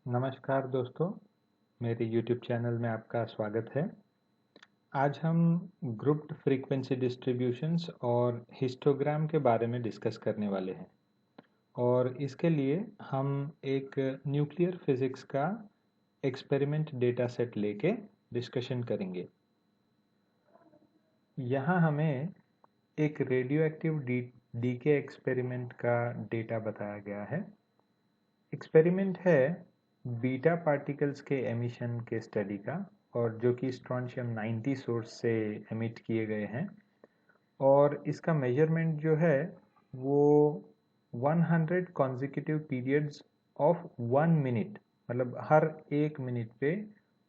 नमस्कार दोस्तों, मेरे YouTube चैनल में आपका स्वागत है। आज हम ग्रुप्ड फ्रीक्वेंसी डिस्ट्रीब्यूशंस और हिस्टोग्राम के बारे में डिस्कस करने वाले हैं और इसके लिए हम एक न्यूक्लियर फिजिक्स का एक्सपेरिमेंट डेटा सेट लेके डिस्कशन करेंगे। यहाँ हमें एक रेडियो एक्टिव डीके एक्सपेरिमेंट का डेटा बताया गया है। एक्सपेरिमेंट है बीटा पार्टिकल्स के एमिशन के स्टडी का और जो कि स्ट्रॉन्शियम 90 सोर्स से एमिट किए गए हैं और इसका मेजरमेंट जो है वो 100 कॉन्जिक्यूटिव पीरियड्स ऑफ 1 मिनट, मतलब हर 1 मिनट पे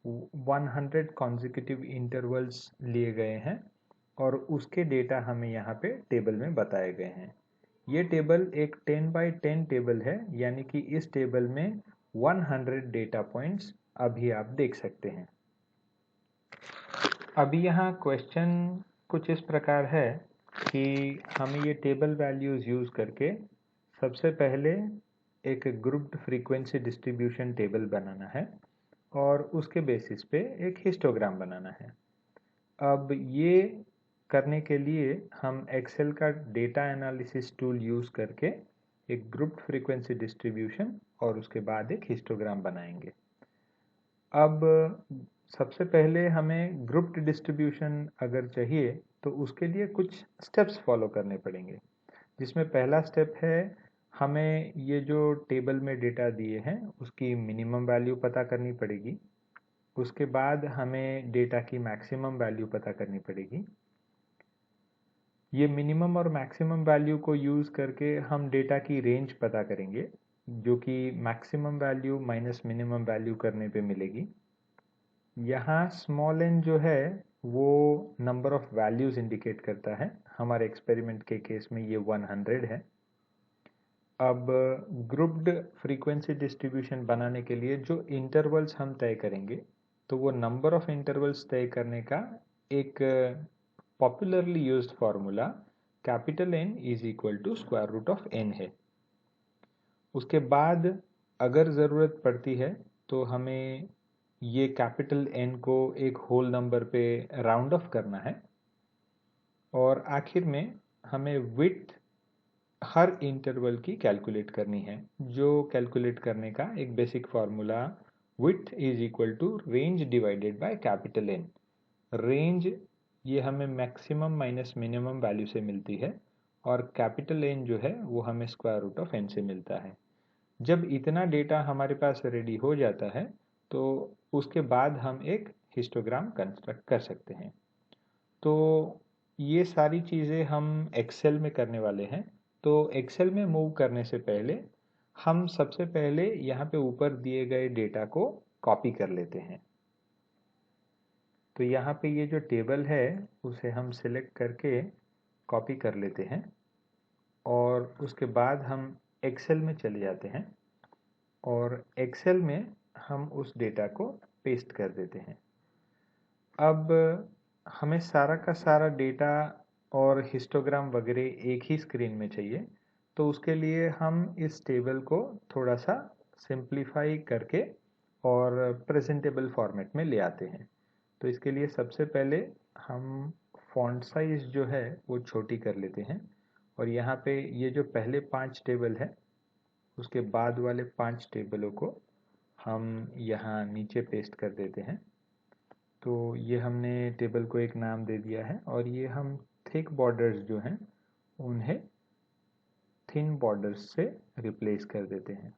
100 कॉन्जिक्यूटिव इंटरवल्स लिए गए हैं और उसके डेटा हमें यहाँ पे टेबल में बताए गए हैं। ये टेबल एक 10 बाई 10 टेबल है, यानी कि इस टेबल में 100 डेटा पॉइंट्स अभी आप देख सकते हैं। अभी यहाँ क्वेश्चन कुछ इस प्रकार है कि हमें ये टेबल वैल्यूज यूज करके सबसे पहले एक ग्रुप्ड फ्रीक्वेंसी डिस्ट्रीब्यूशन टेबल बनाना है और उसके बेसिस पे एक हिस्टोग्राम बनाना है। अब ये करने के लिए हम एक्सेल का डेटा एनालिसिस टूल यूज करके एक ग्रुप्ड फ्रीक्वेंसी डिस्ट्रीब्यूशन और उसके बाद एक हिस्टोग्राम बनाएंगे। अब सबसे पहले हमें ग्रुप्ड डिस्ट्रीब्यूशन अगर चाहिए तो उसके लिए कुछ स्टेप्स फॉलो करने पड़ेंगे, जिसमें पहला स्टेप है हमें ये जो टेबल में डेटा दिए हैं उसकी मिनिमम वैल्यू पता करनी पड़ेगी। उसके बाद हमें डेटा की मैक्सिमम वैल्यू पता करनी पड़ेगी। ये मिनिमम और मैक्सिमम वैल्यू को यूज़ करके हम डेटा की रेंज पता करेंगे, जो कि maximum value minus minimum value करने पे मिलेगी। यहाँ स्मॉल n जो है वो नंबर ऑफ वैल्यूज इंडिकेट करता है। हमारे एक्सपेरिमेंट के केस में ये 100 है। अब ग्रुप्ड फ्रीक्वेंसी डिस्ट्रीब्यूशन बनाने के लिए जो इंटरवल्स हम तय करेंगे तो वो नंबर ऑफ इंटरवल्स तय करने का एक popularly used formula capital N is equal to square root of n है। उसके बाद अगर ज़रूरत पड़ती है तो हमें ये कैपिटल N को एक होल नंबर पे राउंड ऑफ करना है और आखिर में हमें विड्थ हर इंटरवल की कैलकुलेट करनी है, जो कैलकुलेट करने का एक basic formula width is equal to range divided by capital N। Range ये हमें मैक्सिमम माइनस मिनिमम वैल्यू से मिलती है और कैपिटल N जो है वो हमें स्क्वायर रूट ऑफ n से मिलता है। जब इतना डेटा हमारे पास रेडी हो जाता है तो उसके बाद हम एक हिस्टोग्राम कंस्ट्रक्ट कर सकते हैं। तो ये सारी चीज़ें हम एक्सेल में करने वाले हैं। तो एक्सेल में मूव करने से पहले हम सबसे पहले यहाँ पे ऊपर दिए गए डेटा को कॉपी कर लेते हैं। तो यहाँ पे ये जो टेबल है उसे हम सिलेक्ट करके कॉपी कर लेते हैं और उसके बाद हम एक्सेल में चले जाते हैं और एक्सेल में हम उस डेटा को पेस्ट कर देते हैं। अब हमें सारा का सारा डेटा और हिस्टोग्राम वगैरह एक ही स्क्रीन में चाहिए, तो उसके लिए हम इस टेबल को थोड़ा सा सिंप्लीफाई करके और प्रेजेंटेबल फॉर्मेट में ले आते हैं। तो इसके लिए सबसे पहले हम फॉन्ट साइज जो है वो छोटी कर लेते हैं और यहाँ पे ये जो पहले 5 टेबल है उसके बाद वाले 5 टेबलों को हम यहाँ नीचे पेस्ट कर देते हैं। तो ये हमने टेबल को एक नाम दे दिया है और ये हम थिक बॉर्डर्स जो हैं उन्हें थिन बॉर्डर्स से रिप्लेस कर देते हैं।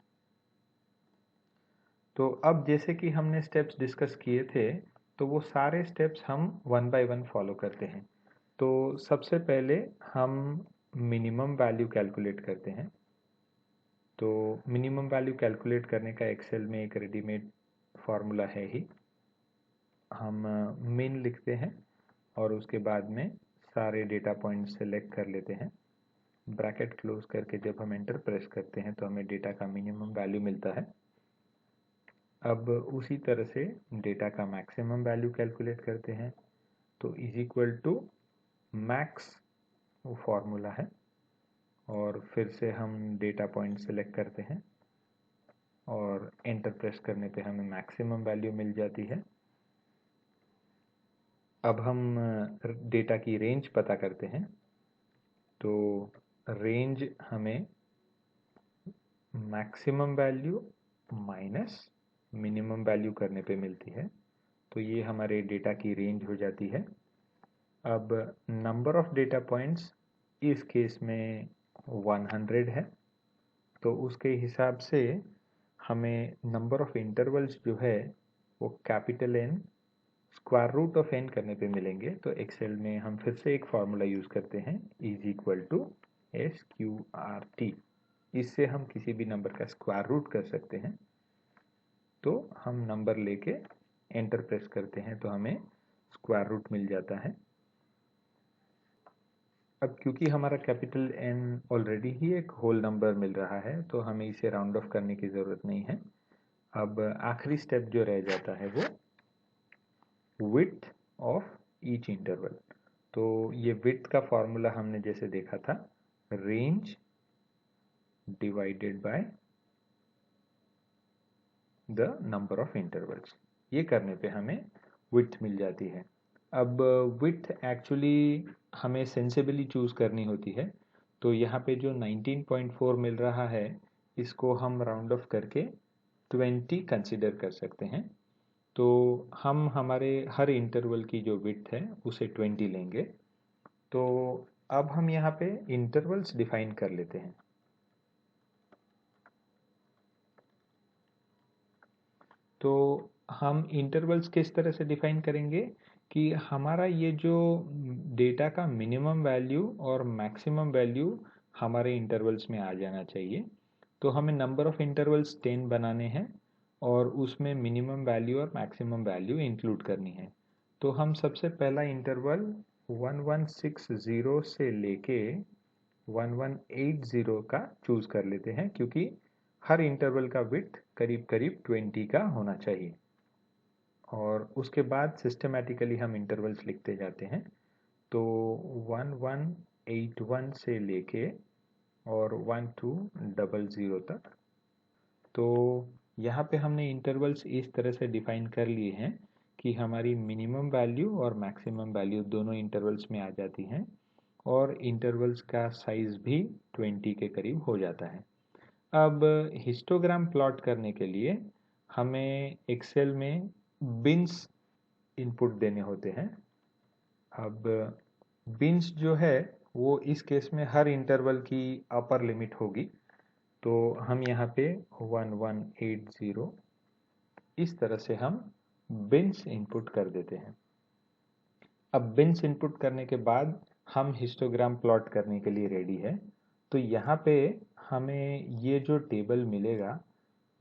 तो अब जैसे कि हमने स्टेप्स डिस्कस किए थे तो वो सारे स्टेप्स हम वन बाय वन फॉलो करते हैं। तो सबसे पहले हम मिनिमम वैल्यू कैलकुलेट करते हैं। तो मिनिमम वैल्यू कैलकुलेट करने का एक्सेल में एक रेडीमेड फार्मूला है ही। हम मिन लिखते हैं और उसके बाद में सारे डेटा पॉइंट सेलेक्ट कर लेते हैं। ब्रैकेट क्लोज करके जब हम एंटर प्रेस करते हैं तो हमें डेटा का मिनिमम वैल्यू मिलता है। अब उसी तरह से डेटा का मैक्सिमम वैल्यू कैलकुलेट करते हैं। तो इज इक्वल टू मैक्स वो फार्मूला है और फिर से हम डेटा पॉइंट सेलेक्ट करते हैं और एंटर प्रेस करने पे हमें मैक्सिमम वैल्यू मिल जाती है। अब हम डेटा की रेंज पता करते हैं। तो रेंज हमें maximum value minus minimum value करने पे मिलती है। तो ये हमारे डेटा की रेंज हो जाती है। अब नंबर ऑफ डेटा पॉइंट्स इस केस में 100 है, तो उसके हिसाब से हमें नंबर ऑफ इंटरवल्स जो है वो capital N square root of n करने पे मिलेंगे। तो एक्सेल में हम फिर से एक फॉर्मूला यूज करते हैं, इज इक्वल टू SQRT। इससे हम किसी भी नंबर का स्क्वायर रूट कर सकते हैं। तो हम नंबर लेके एंटर प्रेस करते हैं तो हमें स्क्वायर रूट मिल जाता है। अब क्योंकि हमारा कैपिटल N ऑलरेडी ही एक होल नंबर मिल रहा है, तो हमें इसे राउंड ऑफ करने की ज़रूरत नहीं है। अब आखिरी स्टेप जो रह जाता है वो विड्थ ऑफ ईच इंटरवल। तो ये विड्थ का फॉर्मूला हमने जैसे देखा था, range divided by the number of intervals. ये करने पे हमें विड्थ मिल जाती है। अब विड्थ एक्चुअली हमें सेंसिबली चूज़ करनी होती है। तो यहाँ पे जो 19.4 मिल रहा है, इसको हम राउंड ऑफ करके 20 कंसिडर कर सकते हैं। तो हम हमारे हर इंटरवल की जो विड्थ है उसे 20 लेंगे। तो अब हम यहाँ पे इंटरवल्स डिफाइन कर लेते हैं। तो हम इंटरवल्स किस तरह से डिफाइन करेंगे कि हमारा ये जो डेटा का मिनिमम वैल्यू और मैक्सिमम वैल्यू हमारे इंटरवल्स में आ जाना चाहिए। तो हमें नंबर ऑफ इंटरवल्स 10 बनाने हैं और उसमें मिनिमम वैल्यू और मैक्सिमम वैल्यू इंक्लूड करनी है। तो हम सबसे पहला इंटरवल 1160 से लेके 1180 का चूज कर लेते हैं, क्योंकि हर इंटरवल का विड्थ करीब करीब 20 का होना चाहिए। और उसके बाद सिस्टमैटिकली हम इंटरवल्स लिखते जाते हैं। तो 1181 से लेके और 1200 तक। तो यहाँ पे हमने इंटरवल्स इस तरह से डिफाइन कर लिए हैं कि हमारी मिनिमम वैल्यू और मैक्सिमम वैल्यू दोनों इंटरवल्स में आ जाती हैं और इंटरवल्स का साइज भी 20 के करीब हो जाता है। अब हिस्टोग्राम प्लॉट करने के लिए हमें एक्सेल में बिन्स इनपुट देने होते हैं। अब बिन्स जो है वो इस केस में हर इंटरवल की अपर लिमिट होगी। तो हम यहाँ पे 1180 इस तरह से हम बिन्स इनपुट कर देते हैं। अब बिन्स इनपुट करने के बाद हम हिस्टोग्राम प्लॉट करने के लिए रेडी है। तो यहाँ पे हमें ये जो टेबल मिलेगा,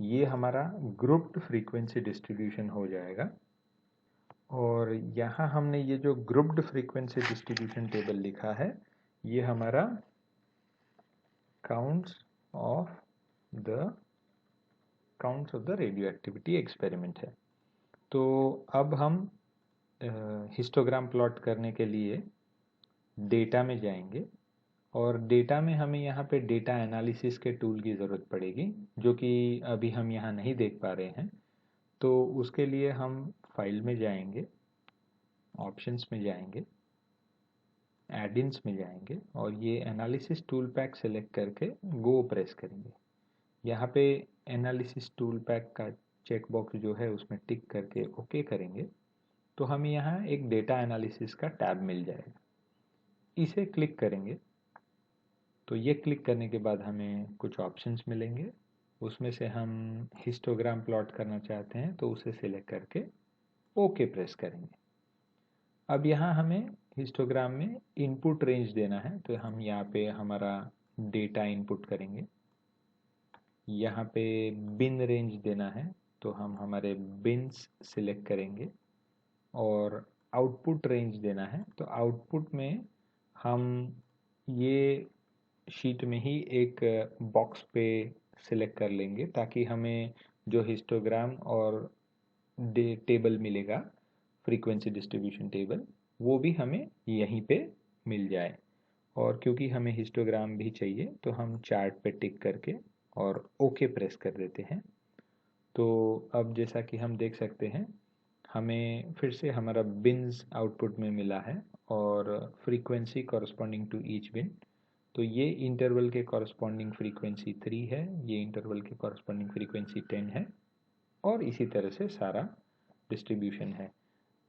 ये हमारा ग्रुप्ड फ्रीक्वेंसी डिस्ट्रीब्यूशन हो जाएगा। और यहाँ हमने ये जो ग्रुप्ड फ्रीक्वेंसी डिस्ट्रीब्यूशन टेबल लिखा है, ये हमारा counts of the radio activity experiment है। तो अब हम हिस्टोग्राम प्लॉट करने के लिए डेटा में जाएंगे और डेटा में हमें यहाँ पे डेटा एनालिसिस के टूल की ज़रूरत पड़ेगी, जो कि अभी हम यहाँ नहीं देख पा रहे हैं। तो उसके लिए हम फाइल में जाएंगे, ऑप्शंस में जाएंगे, एडिन्स में जाएंगे और ये एनालिसिस टूल पैक सेलेक्ट करके गो प्रेस करेंगे। यहाँ पे एनालिसिस टूल पैक का चेक बॉक्स जो है उसमें टिक करके ओके करेंगे तो हमें यहाँ एक डेटा एनालिसिस का टैब मिल जाएगा। इसे क्लिक करेंगे तो ये क्लिक करने के बाद हमें कुछ ऑप्शंस मिलेंगे। उसमें से हम हिस्टोग्राम प्लॉट करना चाहते हैं तो उसे सिलेक्ट करके ओके प्रेस करेंगे। अब यहाँ हमें हिस्टोग्राम में इनपुट रेंज देना है, तो हम यहाँ पे हमारा डेटा इनपुट करेंगे। यहाँ पे बिन रेंज देना है तो हम हमारे बिन्स सिलेक्ट करेंगे और आउटपुट रेंज देना है तो आउटपुट में हम ये शीट में ही एक बॉक्स पे सिलेक्ट कर लेंगे, ताकि हमें जो हिस्टोग्राम और टेबल मिलेगा, फ्रीक्वेंसी डिस्ट्रीब्यूशन टेबल, वो भी हमें यहीं पे मिल जाए। और क्योंकि हमें हिस्टोग्राम भी चाहिए तो हम चार्ट पे टिक करके और ओके प्रेस कर देते हैं। तो अब जैसा कि हम देख सकते हैं, हमें फिर से हमारा बिन्स आउटपुट में मिला है और फ्रीक्वेंसी कॉरस्पॉन्डिंग टू ईच बिन। तो ये इंटरवल के कॉरस्पॉन्डिंग फ्रीक्वेंसी 3 है, ये इंटरवल के कॉरस्पॉन्डिंग फ्रीक्वेंसी 10 है, और इसी तरह से सारा डिस्ट्रीब्यूशन है।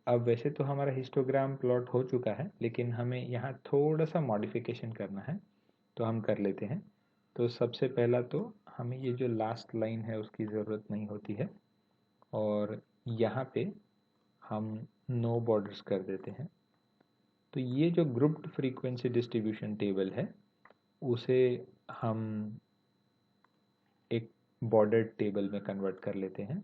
अब वैसे तो हमारा हिस्टोग्राम प्लॉट हो चुका है, लेकिन हमें यहाँ थोड़ा सा मॉडिफिकेशन करना है, तो हम कर लेते हैं। तो सबसे पहला तो हमें ये जो लास्ट लाइन है उसकी ज़रूरत नहीं होती है, और यहाँ पे हम नो बॉर्डर्स कर देते हैं। तो ये जो ग्रुप्ड फ्रीक्वेंसी डिस्ट्रीब्यूशन टेबल है उसे हम एक बॉर्डर्ड टेबल में कन्वर्ट कर लेते हैं,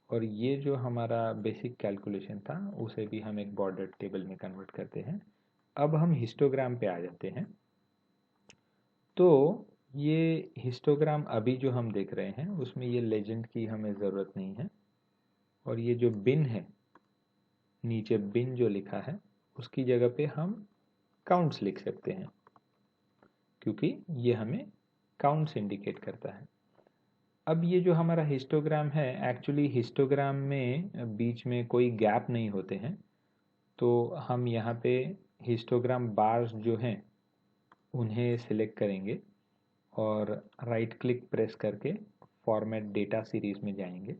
और ये जो हमारा बेसिक कैलकुलेशन था उसे भी हम एक बॉर्डर्ड टेबल में कन्वर्ट करते हैं। अब हम हिस्टोग्राम पे आ जाते हैं। तो ये हिस्टोग्राम अभी जो हम देख रहे हैं उसमें ये लेजेंड की हमें ज़रूरत नहीं है, और ये जो बिन है, नीचे बिन जो लिखा है उसकी जगह पे हम काउंट्स लिख सकते हैं, क्योंकि ये हमें काउंट्स इंडिकेट करता है। अब ये जो हमारा हिस्टोग्राम है, एक्चुअली हिस्टोग्राम में बीच में कोई गैप नहीं होते हैं, तो हम यहाँ पे हिस्टोग्राम बार्स जो हैं उन्हें सिलेक्ट करेंगे और राइट क्लिक प्रेस करके फॉर्मेट डेटा सीरीज में जाएंगे।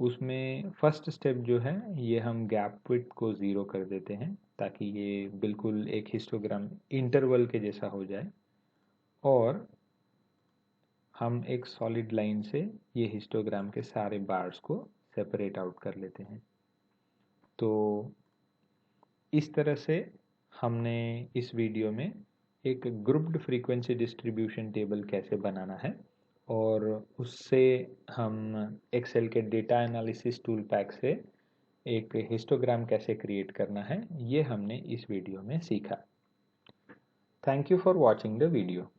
उसमें फर्स्ट स्टेप जो है ये हम गैप विड्थ को 0 कर देते हैं, ताकि ये बिल्कुल एक हिस्टोग्राम इंटरवल के जैसा हो जाए, और हम एक सॉलिड लाइन से ये हिस्टोग्राम के सारे बार्स को सेपरेट आउट कर लेते हैं। तो इस तरह से हमने इस वीडियो में एक ग्रुप्ड फ्रीक्वेंसी डिस्ट्रीब्यूशन टेबल कैसे बनाना है, और उससे हम एक्सेल के डेटा एनालिसिस टूल पैक से एक हिस्टोग्राम कैसे क्रिएट करना है, ये हमने इस वीडियो में सीखा। Thank you for watching the video.